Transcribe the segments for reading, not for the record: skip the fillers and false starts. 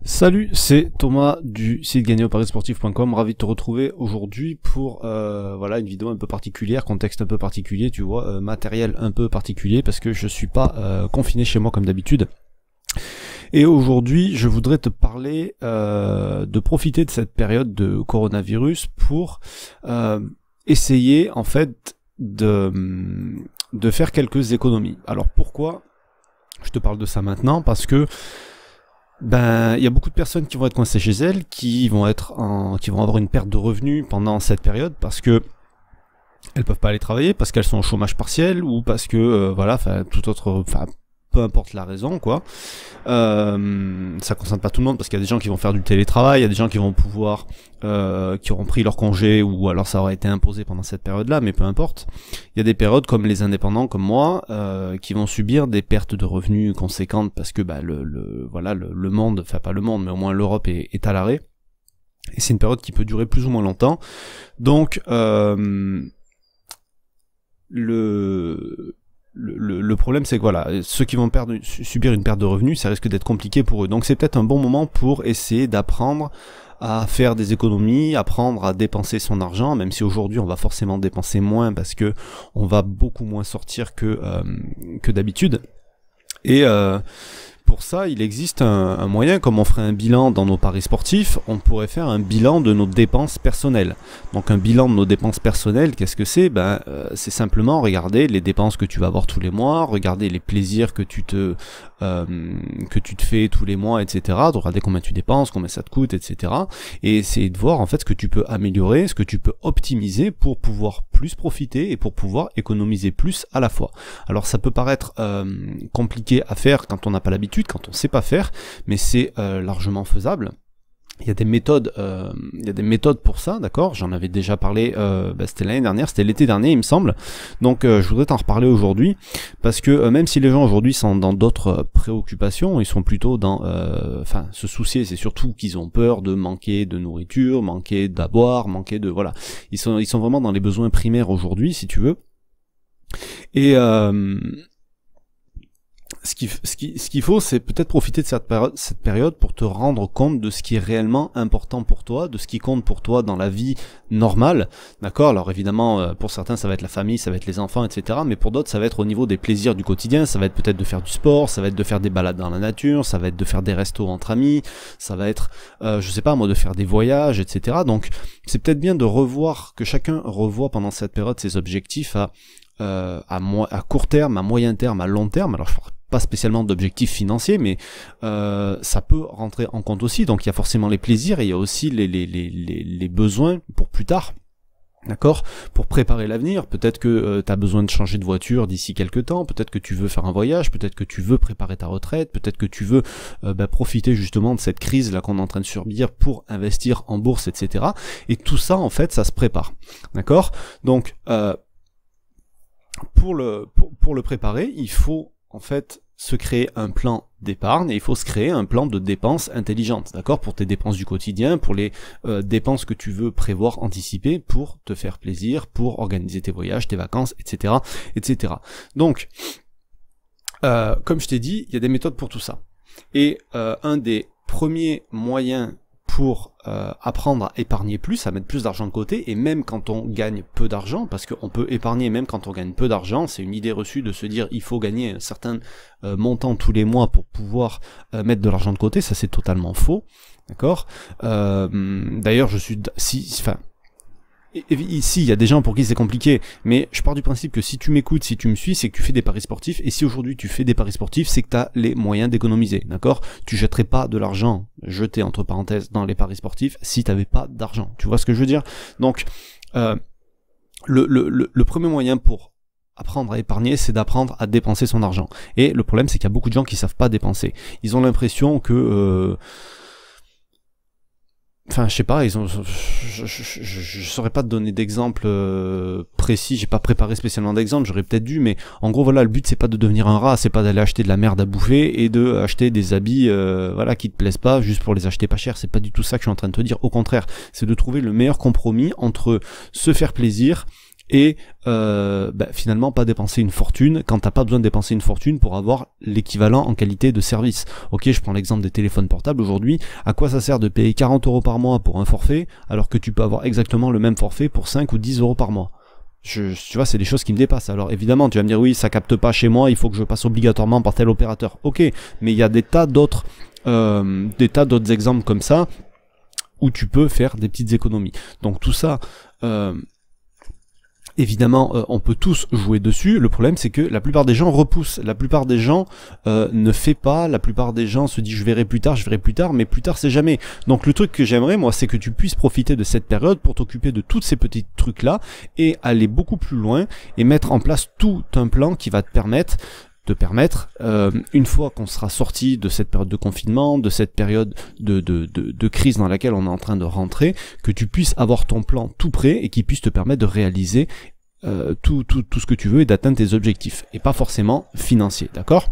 Salut, c'est Thomas du site gagnerauparissportif.com, ravi de te retrouver aujourd'hui pour voilà une vidéo un peu particulière, contexte un peu particulier, tu vois, matériel un peu particulier parce que je suis pas confiné chez moi comme d'habitude. Et aujourd'hui, je voudrais te parler de profiter de cette période de coronavirus pour essayer en fait de faire quelques économies. Alors pourquoi je te parle de ça maintenant? Parce que il y a beaucoup de personnes qui vont être coincées chez elles, qui vont avoir une perte de revenus pendant cette période parce que elles peuvent pas aller travailler, parce qu'elles sont au chômage partiel ou parce que peu importe la raison, quoi. Ça concerne pas tout le monde parce qu'il y a des gens qui vont faire du télétravail, il y a des gens qui vont pouvoir, qui auront pris leur congé ou alors ça aurait été imposé pendant cette période-là, mais peu importe. Il y a des périodes comme les indépendants, comme moi, qui vont subir des pertes de revenus conséquentes parce que le monde, enfin pas le monde, mais au moins l'Europe est à l'arrêt. Et c'est une période qui peut durer plus ou moins longtemps. Donc le problème, c'est que voilà, ceux qui vont subir une perte de revenus, ça risque d'être compliqué pour eux. Donc c'est peut-être un bon moment pour essayer d'apprendre à faire des économies, apprendre à dépenser son argent, même si aujourd'hui on va forcément dépenser moins parce que on va beaucoup moins sortir que d'habitude. Et pour ça, il existe un moyen, comme on ferait un bilan dans nos paris sportifs, on pourrait faire un bilan de nos dépenses personnelles. Donc un bilan de nos dépenses personnelles, qu'est-ce que c'est? C'est simplement regarder les dépenses que tu vas avoir tous les mois, regarder les plaisirs que tu te fais tous les mois, etc. De regarder combien tu dépenses, combien ça te coûte, etc. Et essayer de voir en fait ce que tu peux améliorer, ce que tu peux optimiser pour pouvoir plus profiter et pour pouvoir économiser plus à la fois. Alors ça peut paraître compliqué à faire quand on n'a pas l'habitude, quand on sait pas faire, mais c'est largement faisable. Il y a des méthodes pour ça, d'accord? J'en avais déjà parlé, c'était l'année dernière, c'était l'été dernier, il me semble. Donc je voudrais t'en reparler aujourd'hui, parce que même si les gens aujourd'hui sont dans d'autres préoccupations, ils sont plutôt dans, se soucier, c'est surtout qu'ils ont peur de manquer de nourriture, manquer d'aboire, manquer de, voilà. Ils sont vraiment dans les besoins primaires aujourd'hui, si tu veux. Et ce qu'il faut, c'est peut-être profiter de cette période pour te rendre compte de ce qui est réellement important pour toi, de ce qui compte pour toi dans la vie normale, d'accord? Alors évidemment, pour certains, ça va être la famille, ça va être les enfants, etc. Mais pour d'autres, ça va être au niveau des plaisirs du quotidien, ça va être peut-être de faire du sport, ça va être de faire des balades dans la nature, ça va être de faire des restos entre amis, ça va être, de faire des voyages, etc. Donc c'est peut-être bien de revoir, que chacun revoie pendant cette période ses objectifs à court terme, à moyen terme, à long terme. Alors je parle pas spécialement d'objectifs financiers, mais ça peut rentrer en compte aussi. Donc il y a forcément les plaisirs et il y a aussi les besoins pour plus tard. D'accord? Pour préparer l'avenir, peut-être que tu as besoin de changer de voiture d'ici quelques temps, peut-être que tu veux faire un voyage, peut-être que tu veux préparer ta retraite, peut-être que tu veux profiter justement de cette crise là qu'on est en train de subir pour investir en bourse, etc. Et tout ça, en fait, ça se prépare. D'accord? Donc pour le préparer, il faut en fait se créer un plan d'épargne et il faut se créer un plan de dépenses intelligentes, d'accord, pour tes dépenses du quotidien, pour les dépenses que tu veux prévoir, anticiper, pour te faire plaisir, pour organiser tes voyages, tes vacances, etc., etc. Donc, comme je t'ai dit, il y a des méthodes pour tout ça. Et un des premiers moyens pour apprendre à épargner plus, à mettre plus d'argent de côté, et même quand on gagne peu d'argent, parce qu'on peut épargner même quand on gagne peu d'argent, c'est une idée reçue de se dire il faut gagner un certain montant tous les mois pour pouvoir mettre de l'argent de côté, ça c'est totalement faux, d'accord. D'ailleurs ici, il y a des gens pour qui c'est compliqué, mais je pars du principe que si tu m'écoutes, si tu me suis, c'est que tu fais des paris sportifs, et si aujourd'hui tu fais des paris sportifs, c'est que tu as les moyens d'économiser, d'accord? Tu jetterais pas de l'argent, jeté entre parenthèses, dans les paris sportifs, si tu n'avais pas d'argent, tu vois ce que je veux dire? Donc, le premier moyen pour apprendre à épargner, c'est d'apprendre à dépenser son argent. Et le problème, c'est qu'il y a beaucoup de gens qui savent pas dépenser. Ils ont l'impression que... je sais pas, je saurais pas te donner d'exemple précis, j'ai pas préparé spécialement d'exemple, j'aurais peut-être dû, mais en gros voilà, le but c'est pas de devenir un rat, c'est pas d'aller acheter de la merde à bouffer et de acheter des habits qui te plaisent pas juste pour les acheter pas cher, c'est pas du tout ça que je suis en train de te dire, au contraire, c'est de trouver le meilleur compromis entre se faire plaisir et finalement pas dépenser une fortune quand t'as pas besoin de dépenser une fortune pour avoir l'équivalent en qualité de service. Ok, je prends l'exemple des téléphones portables aujourd'hui. À quoi ça sert de payer 40 € par mois pour un forfait alors que tu peux avoir exactement le même forfait pour 5 ou 10 € par mois? Tu vois, c'est des choses qui me dépassent. Alors évidemment, tu vas me dire oui, ça capte pas chez moi, il faut que je passe obligatoirement par tel opérateur. Ok, mais il y a des tas d'autres exemples comme ça où tu peux faire des petites économies. Donc tout ça, évidemment, on peut tous jouer dessus. Le problème, c'est que la plupart des gens repoussent. La plupart des gens ne fait pas. La plupart des gens se disent je verrai plus tard, mais plus tard c'est jamais. Donc le truc que j'aimerais, moi, c'est que tu puisses profiter de cette période pour t'occuper de tous ces petits trucs-là et aller beaucoup plus loin et mettre en place tout un plan qui va te permettre, une fois qu'on sera sorti de cette période de confinement, de cette période de crise dans laquelle on est en train de rentrer, que tu puisses avoir ton plan tout prêt et qui puisse te permettre de réaliser tout ce que tu veux et d'atteindre tes objectifs, et pas forcément financiers, d'accord ?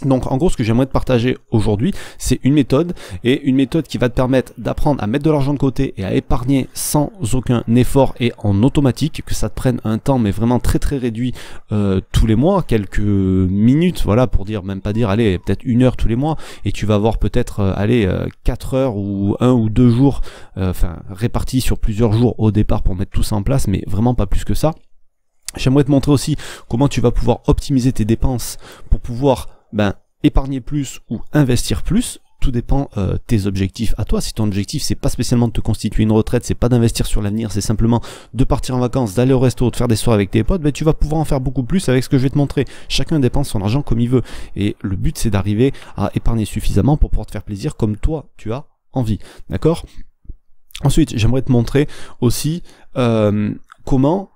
Donc en gros, ce que j'aimerais te partager aujourd'hui, c'est une méthode qui va te permettre d'apprendre à mettre de l'argent de côté et à épargner sans aucun effort et en automatique, que ça te prenne un temps mais vraiment très très réduit tous les mois, quelques minutes, voilà, pour dire, même pas dire, allez, peut-être 1 heure tous les mois, et tu vas avoir peut-être 4 heures ou 1 ou 2 jours, répartis sur plusieurs jours au départ pour mettre tout ça en place, mais vraiment pas plus que ça. J'aimerais te montrer aussi comment tu vas pouvoir optimiser tes dépenses pour pouvoir épargner plus ou investir plus. Tout dépend tes objectifs à toi. Si ton objectif c'est pas spécialement de te constituer une retraite, c'est pas d'investir sur l'avenir, c'est simplement de partir en vacances, d'aller au resto, de faire des soirées avec tes potes, tu vas pouvoir en faire beaucoup plus avec ce que je vais te montrer. Chacun dépense son argent comme il veut, et le but c'est d'arriver à épargner suffisamment pour pouvoir te faire plaisir comme toi tu as envie, d'accord? Ensuite, j'aimerais te montrer aussi comment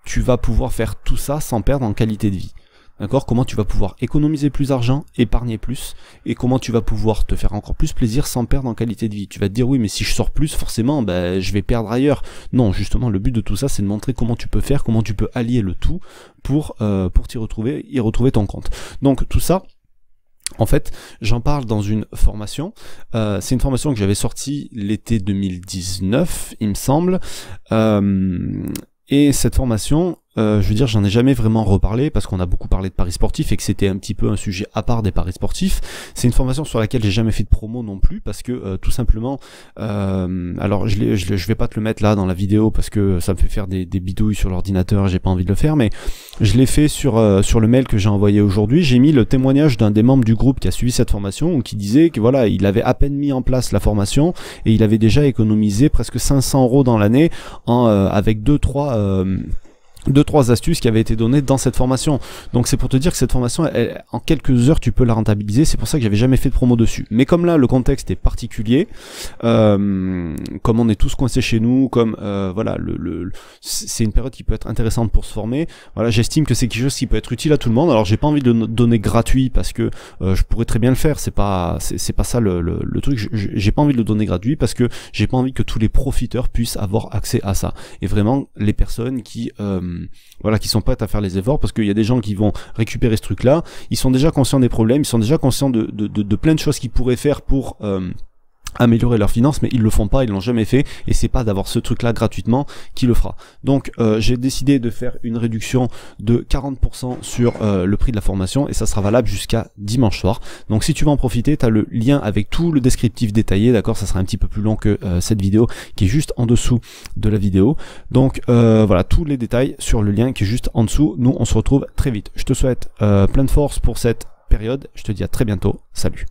tu vas pouvoir faire tout ça sans perdre en qualité de vie. D'accord? Comment tu vas pouvoir économiser plus d'argent, épargner plus, et comment tu vas pouvoir te faire encore plus plaisir sans perdre en qualité de vie. Tu vas te dire oui, mais si je sors plus, forcément, je vais perdre ailleurs. Non, justement, le but de tout ça, c'est de montrer comment tu peux faire, comment tu peux allier le tout pour y retrouver ton compte. Donc tout ça, en fait, j'en parle dans une formation. C'est une formation que j'avais sortie l'été 2019, il me semble. Et cette formation, je veux dire, j'en ai jamais vraiment reparlé parce qu'on a beaucoup parlé de paris sportifs et que c'était un petit peu un sujet à part des paris sportifs. C'est une formation sur laquelle j'ai jamais fait de promo non plus parce que tout simplement, alors je vais pas te le mettre là dans la vidéo parce que ça me fait faire des bidouilles sur l'ordinateur et j'ai pas envie de le faire, mais je l'ai fait sur le mail que j'ai envoyé aujourd'hui. J'ai mis le témoignage d'un des membres du groupe qui a suivi cette formation, qui disait que voilà, il avait à peine mis en place la formation et il avait déjà économisé presque 500 € dans l'année avec 2-3 astuces qui avaient été données dans cette formation. Donc c'est pour te dire que cette formation, en quelques heures, tu peux la rentabiliser. C'est pour ça que j'avais jamais fait de promo dessus. Mais comme là, le contexte est particulier, comme on est tous coincés chez nous, comme voilà, c'est une période qui peut être intéressante pour se former. Voilà, j'estime que c'est quelque chose qui peut être utile à tout le monde. Alors j'ai pas envie de le donner gratuit parce que je pourrais très bien le faire. C'est pas ça le truc. J'ai pas envie de le donner gratuit parce que j'ai pas envie que tous les profiteurs puissent avoir accès à ça. Et vraiment les personnes qui sont prêtes à faire les efforts, parce qu'il y a des gens qui vont récupérer ce truc là, ils sont déjà conscients des problèmes, ils sont déjà conscients de plein de choses qu'ils pourraient faire pour améliorer leurs finances, mais ils le font pas, ils l'ont jamais fait, et c'est pas d'avoir ce truc là gratuitement qui le fera. Donc j'ai décidé de faire une réduction de 40% sur le prix de la formation, et ça sera valable jusqu'à dimanche soir. Donc si tu veux en profiter, tu as le lien avec tout le descriptif détaillé, d'accord? Ça sera un petit peu plus long que cette vidéo qui est juste en dessous de la vidéo. Donc voilà, tous les détails sur le lien qui est juste en dessous. Nous on se retrouve très vite. Je te souhaite plein de force pour cette période, je te dis à très bientôt, salut.